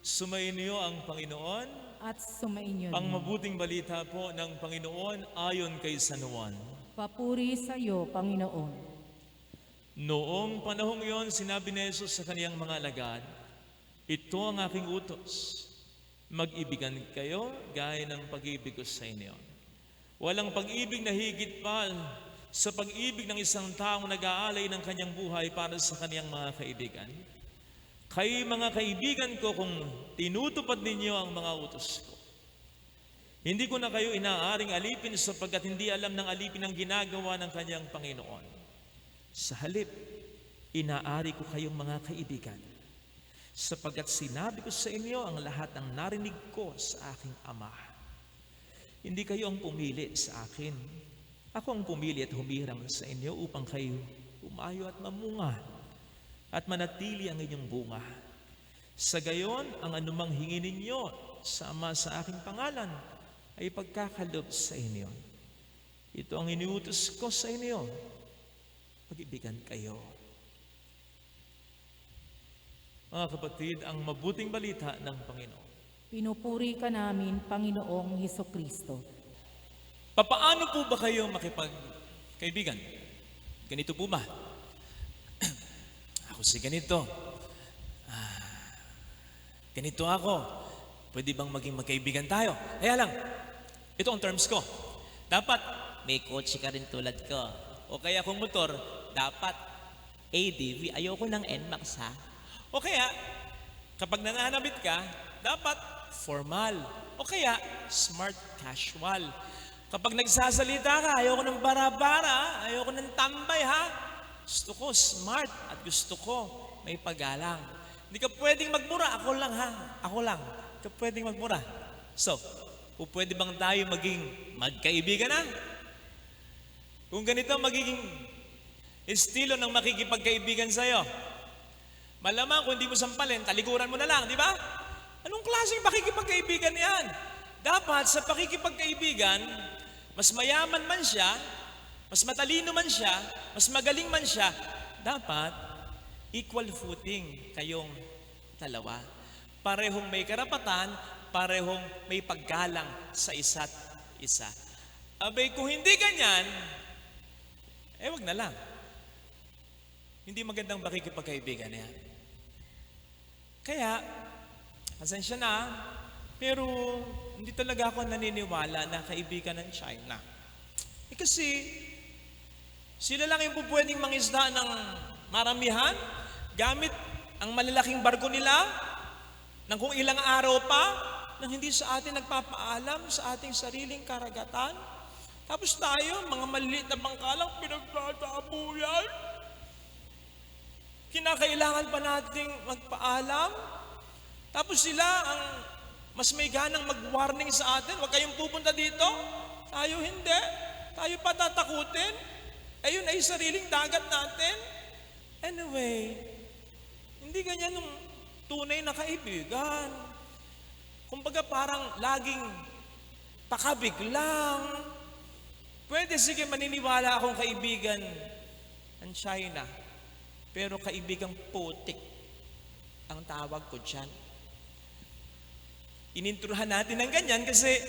Sumainyo ang Panginoon. At sumainyo Ang din. mabuting balita po ng Panginoon ayon kay San Juan. Papuri sa iyo, Panginoon. Noong panahong iyon, sinabi ni Jesus sa kaniyang mga alagad, "Ito ang aking utos. Mag-ibigan kayo gaya ng pag-ibig ko sa inyo." Walang pag-ibig na higit pa sa pag-ibig ng isang taong nag-aalay ng kanyang buhay para sa kaniyang mga kaibigan. Kayo mga kaibigan ko kung tinutupad ninyo ang mga utos ko. Hindi ko na kayo inaaring alipin sapagkat hindi alam ng alipin ang ginagawa ng kanyang Panginoon. Sa halip, inaari ko kayong mga kaibigan sapagkat sinabi ko sa inyo ang lahat ng narinig ko sa aking Ama. Hindi kayo ang pumili sa akin. Ako ang pumili at humirang sa inyo upang kayo umayo at mamunga at manatili ang inyong bunga. Sa gayon, ang anumang hingi ninyo sama sa aking pangalan ay pagkakalob sa inyo. Ito ang iniutos ko sa inyo. Pag-ibigan kayo. Mga kapatid, ang mabuting balita ng Panginoon. Pinupuri ka namin, Panginoong Hesukristo. Papaano po ba kayo makipagkaibigan? Ganito po ba? Ako si ganito. Ganito ako. Pwede bang maging magkaibigan tayo? Kaya lang, ito ang terms ko. Dapat may kotse ka rin tulad ko. O kaya kung motor, dapat ADV. Ayoko ng NMAX ha. O kaya, kapag nananabit ka, dapat formal. O kaya, smart casual. Kapag nagsasalita ka, ayoko ng bara-bara, ayoko ng tambay ha. Gusto ko smart at gusto ko may paggalang. Hindi ka pwedeng magmura, ako lang ha. Ako lang. Hindi ka pwedeng magmura. So, pwede bang tayo maging magkaibigan na? Kung ganito magiging estilo ng makikipagkaibigan sa'yo, malamang kung hindi mo sampalin, talikuran mo na lang, di ba? Anong klaseng pakikipagkaibigan yan? Dapat sa pakikipagkaibigan, mas mayaman man siya, mas matalino man siya, mas magaling man siya, dapat equal footing kayong dalawa. Parehong may karapatan, parehong may paggalang sa isa't isa. Abay, kung hindi ganyan, wag na lang. Hindi magandang pakikipagkaibigan yan. Kaya, pasensya na, pero hindi talaga ako naniniwala na kaibigan ng China. Kasi, sila lang yung pwedeng mangisda ng maramihan gamit ang malalaking barko nila ng kung ilang araw pa nang hindi sa atin nagpapaalam sa ating sariling karagatan. Tapos tayo, mga maliliit na bangkalang pinagtatabuyan. Kinakailangan pa nating magpaalam. Tapos sila ang mas may ganang mag-warning sa atin, huwag kayong pupunta dito. Tayo hindi. Tayo pa tatakutin. Ayun ay sariling dagat natin. Anyway, hindi ganyan ng tunay na kaibigan. Kumbaga parang laging pakabig lang. Pwede sige maniniwala akong kaibigan ng China. Pero kaibigang putik ang tawag ko dyan. Inintruhan natin ng ganyan kasi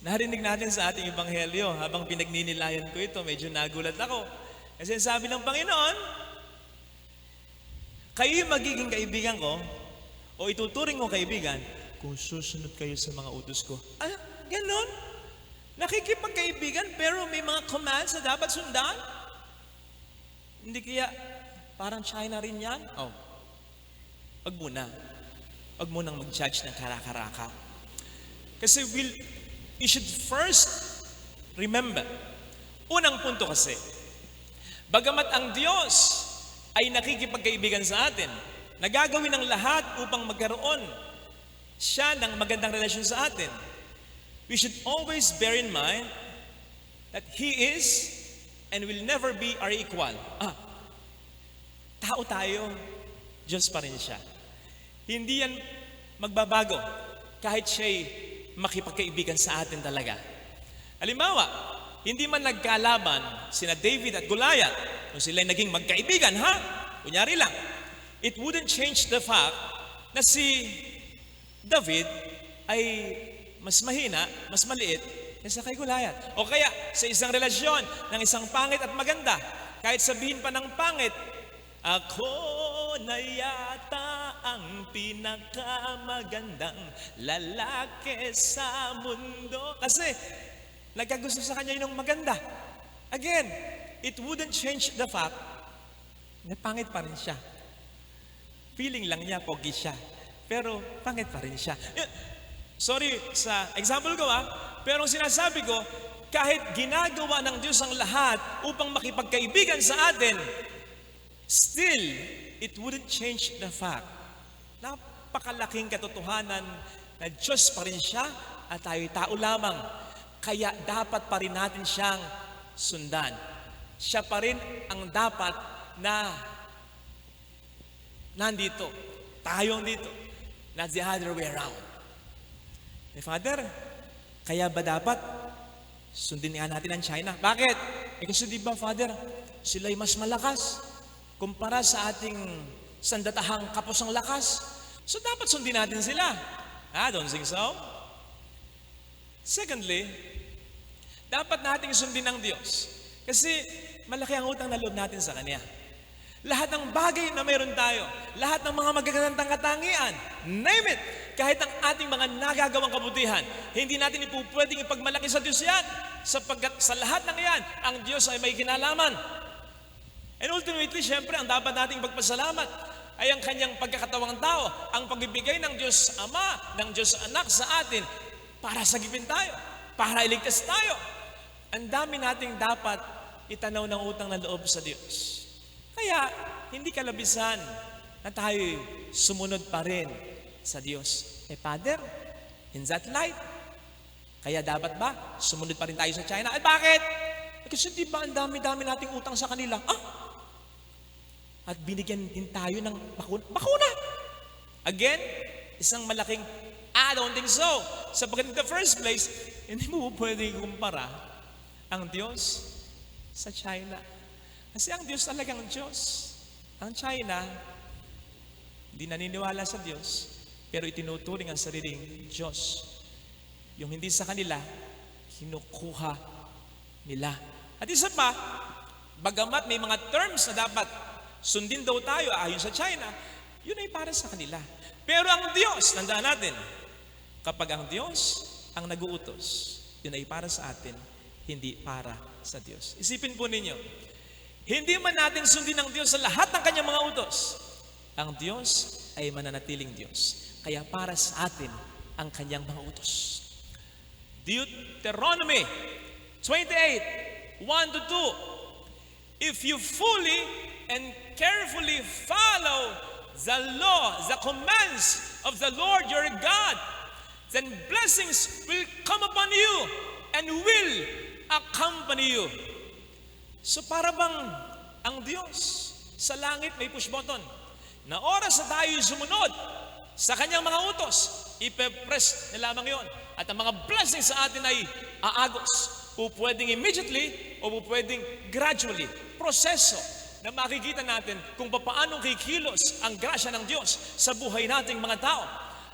narinig natin sa ating ebanghelyo habang pinagninilayan ko ito, medyo nagulat ako. Kasi sabi ng Panginoon, kayo magiging kaibigan ko o ituturing ko kaibigan kung susunod kayo sa mga utos ko. Ganon? Nakikipagkaibigan pero may mga commands na dapat sundan? Hindi kaya parang China rin yan? Wag muna. Wag munang mag-judge ng karakaraka. Kasi we should first remember, unang punto kasi, bagamat ang Diyos ay nakikipagkaibigan sa atin, nagagawin ng lahat upang magkaroon siya ng magandang relasyon sa atin, we should always bear in mind that He is and will never be our equal. Tao tayo, Diyos pa rin siya. Hindi yan magbabago kahit siya'y makipagkaibigan sa atin talaga. Halimbawa, hindi man nagkalaban sina David at Goliath, kung sila'y naging magkaibigan, kunyari lang, it wouldn't change the fact na si David ay mas mahina, mas maliit kaysa kay Goliath. O kaya sa isang relasyon ng isang pangit at maganda, kahit sabihin pa ng pangit, ako na yata ang pinakamagandang lalaki sa mundo. Kasi nagkagusto sa kanya yun ng maganda. Again, it wouldn't change the fact na pangit pa rin siya. Feeling lang niya, pogi siya. Pero pangit pa rin siya. Sorry sa example ko pero ang sinasabi ko, kahit ginagawa ng Diyos ang lahat upang makipagkaibigan sa atin, still, it wouldn't change the fact. Napakalaking katotohanan na Diyos pa rin siya at tayo'y tao lamang. Kaya dapat pa rin natin siyang sundan. Siya pa rin ang dapat na nandito. Tayong dito. Not the other way around. Father, kaya ba dapat sundin nga natin ang China? Bakit? Kasi di ba, Father, sila'y mas malakas kumpara sa ating sandatahang kapos ng lakas. So dapat sundin natin sila. I don't think so. Secondly, dapat nating sundin ang Diyos. Kasi malaki ang utang na loob natin sa Kanya. Lahat ng bagay na mayroon tayo, lahat ng mga magagandang katangian, name it, kahit ang ating mga nagagawang kabutihan, hindi natin pwedeng ipagmalaki sa Diyos yan, sapagkat sa lahat ng yan, ang Diyos ay may kinalaman. And ultimately, syempre, ang dapat nating pagpasalamat ay ang Kanyang pagkakatawang tao, ang pagbibigay ng Diyos Ama, ng Diyos Anak sa atin para sagipin tayo, para iligtas tayo. Ang dami nating dapat itanaw ng utang na loob sa Diyos. Kaya, hindi kalabisan na tayo sumunod pa rin sa Diyos. Father, in that light, kaya dapat ba sumunod pa rin tayo sa China? At bakit? Kasi di ba ang dami-dami nating utang sa kanila? At binigyan din tayo ng bakuna. Again, isang malaking, I don't think so. Sapagkat in the first place, hindi mo pwedeng kumpara ang Diyos sa China. Kasi ang Diyos talagang Diyos. Ang China, hindi naniniwala sa Diyos, pero itinuturing ang sariling Diyos. Yung hindi sa kanila, kinukuha nila. At isa pa, bagamat may mga terms na dapat sundin daw tayo ayon sa China, yun ay para sa kanila. Pero ang Diyos, tandaan natin, kapag ang Diyos ang nag-uutos, yun ay para sa atin, hindi para sa Diyos. Isipin po ninyo, hindi man natin sundin ang Diyos sa lahat ng kanyang mga utos, ang Diyos ay mananatiling Diyos. Kaya para sa atin ang kanyang mga utos. Deuteronomy 28, 1-2. If you fully and carefully follow the law, the commands of the Lord your God, then blessings will come upon you and will accompany you. So para bang ang Diyos sa langit may push button na oras na tayo sumunod sa kanyang mga utos, ipe-press na lamang yon. At ang mga blessings sa atin ay aagos. O pwedeng immediately o pwedeng gradually. Proseso na makikita natin kung paano kikilos ang grasya ng Diyos sa buhay nating mga tao.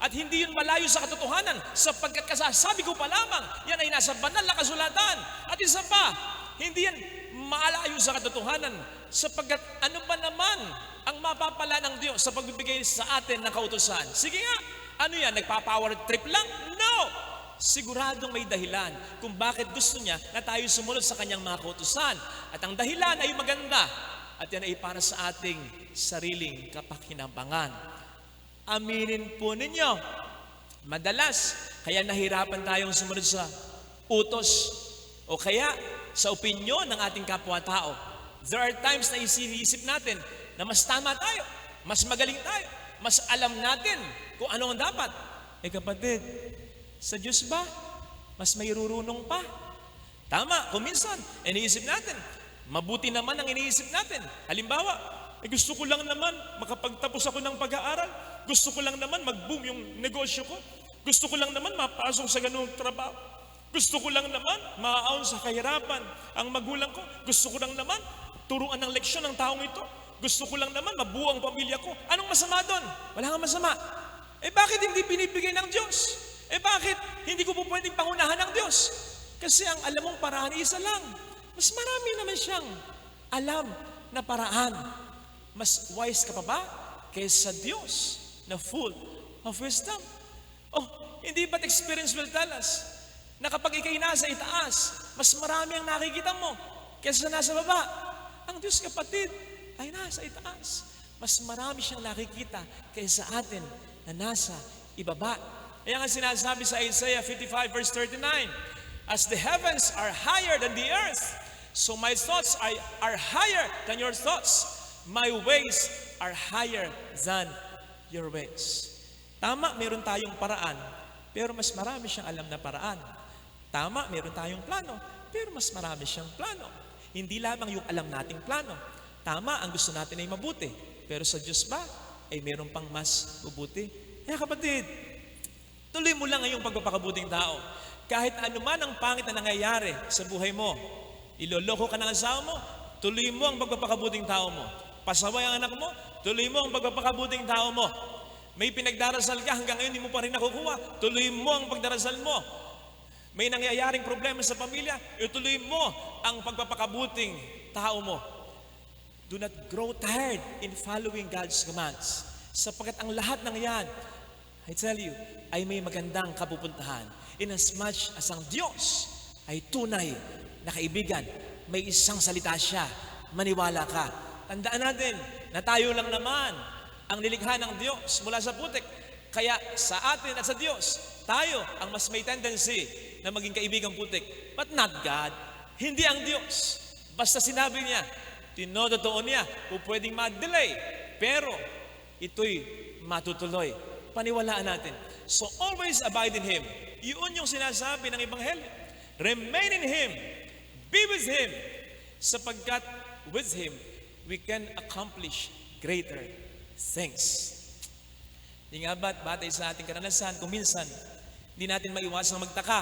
At hindi yun malayo sa katotohanan sapagkat kasasabi ko pa lamang, yan ay nasa banal na kasulatan. At isa pa, hindi yan malayo sa katotohanan sapagkat ano ba naman ang mapapala ng Diyos sa pagbibigay sa atin ng kautusan? Sige nga, ano yan, nagpa-power trip lang? No! Siguradong may dahilan kung bakit gusto niya na tayo sumunod sa kanyang mga kautusan. At ang dahilan ay maganda at yan ay para sa ating sariling kapakinabangan. Aminin po ninyo, madalas kaya nahirapan tayong sumunod sa utos o kaya sa opinyon ng ating kapwa-tao. There are times na isinisip natin na mas tama tayo, mas magaling tayo, mas alam natin kung ano ang dapat. Kapatid, sa Diyos ba, mas may rurunong pa? Tama, kung minsan, iniisip natin, mabuti naman ang iniisip natin. Halimbawa, gusto ko lang naman makapagtapos ako ng pag-aaral, gusto ko lang naman mag-boom yung negosyo ko, gusto ko lang naman mapasok sa ganung trabaho, gusto ko lang naman maaon sa kahirapan ang magulang ko, gusto ko lang naman turuan ng leksyon ng taong ito, gusto ko lang naman mabuo ang pamilya ko. Anong masama doon? Wala nga masama. bakit hindi binibigay ng Diyos? Bakit hindi ko po pwedeng pangunahan ng Diyos? Kasi ang alam mong paraan isa lang. Mas marami naman siyang alam na paraan. Mas wise ka pa ba kaysa Diyos na full of wisdom? Hindi ba't experience will tell us na kapag ikay nasa itaas, mas marami ang nakikita mo kaysa nasa baba? Ang Diyos, kapatid, ay nasa itaas. Mas marami siyang nakikita kaysa atin na nasa ibaba. Kaya nga sinasabi sa Isaiah 55 verse 39, as the heavens are higher than the earth, so my thoughts are higher than your thoughts. My ways are higher than your ways. Tama, meron tayong paraan, pero mas marami siyang alam na paraan. Tama, meron tayong plano, pero mas marami siyang plano. Hindi lamang yung alam nating plano. Tama, ang gusto natin ay mabuti, pero sa Diyos ba, ay meron pang mas mabuti? Kaya kapatid, tuloy mo lang ngayong pagpapakabuting tao. Kahit ano man ang pangit na nangyayari sa buhay mo, iloloko ka ng asawa mo, tuloy mo ang pagpapakabuting tao mo. Pasaway ang anak mo, tuloy mo ang pagpapakabuting tao mo. May pinagdarasal ka, hanggang ngayon hindi mo pa rin nakukuha, tuloy mo ang pagdarasal mo. May nangyayaring problema sa pamilya, ituloy mo ang pagpapakabuting tao mo. Do not grow tired in following God's commands. Sapagkat ang lahat ng yan, I tell you, ay may magandang kapupuntahan. Inasmuch as ang Diyos ay tunay na kaibigan, may isang salita siya, maniwala ka. Tandaan natin na tayo lang naman ang nilikha ng Diyos mula sa putik. Kaya sa atin at sa Diyos, tayo ang mas may tendency na maging kaibigang putik. But not God. Hindi ang Diyos. Basta sinabi niya, tinotoo niya, pwedeng ma-delay, pero ito'y matutuloy. Paniwalaan natin. So always abide in Him. Yun yung sinasabi ng Ebanghelyo. Remain in Him. Be with Him. Sapagkat with Him, we can accomplish greater things. Di nga ba't batay sa ating karanasan, kung minsan, hindi natin maiwasang magtaka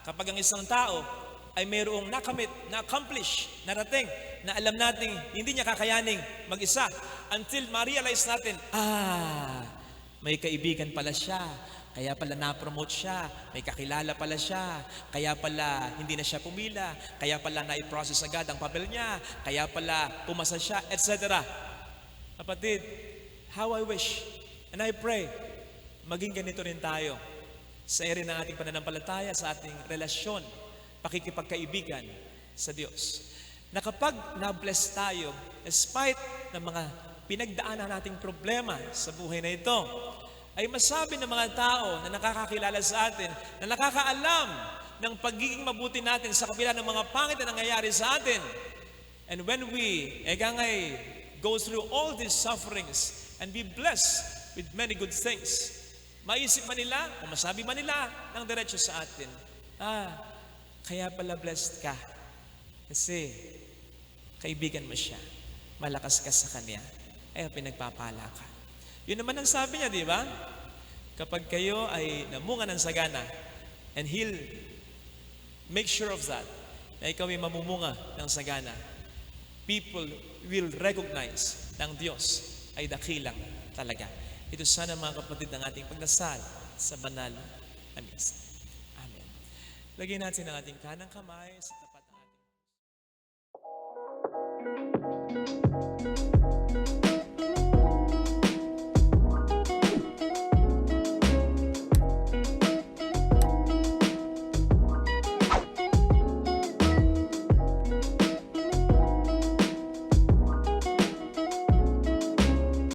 kapag ang isang tao ay mayroong nakamit, na-accomplish, narating, na alam nating hindi niya kakayaning mag-isa until ma-realize natin, may kaibigan pala siya, kaya pala na-promote siya, may kakilala pala siya, kaya pala hindi na siya pumila, kaya pala na-process agad ang papel niya, kaya pala pumasa siya, etc. Kapatid, how I wish and I pray, maging ganito rin tayo sa area ng ating pananampalataya, sa ating relasyon, pakikipagkaibigan sa Diyos. Na kapag na-bless tayo, despite ng mga pinagdaanan nating problema sa buhay na ito, ay masabi ng mga tao na nakakakilala sa atin, na nakakaalam ng pagiging mabuti natin sa kabila ng mga pangit na nangyayari sa atin. And when we, go through all these sufferings and be blessed with many good things, maisip man nila, o masabi man nila ng diretso sa atin, kaya pala blessed ka. Kasi kaibigan mo siya, malakas ka sa kanya, ay pinagpapala ka. Yun naman ang sabi niya, di ba? Kapag kayo ay namunga ng sagana, and He'll make sure of that, na ikaw ay mamumunga ng sagana, people will recognize ng Diyos ay dakilang talaga. Ito sana mga kapatid ng ating pagdasal sa banal na misa. Amen. Lagyan natin ang ating kanang kamay sa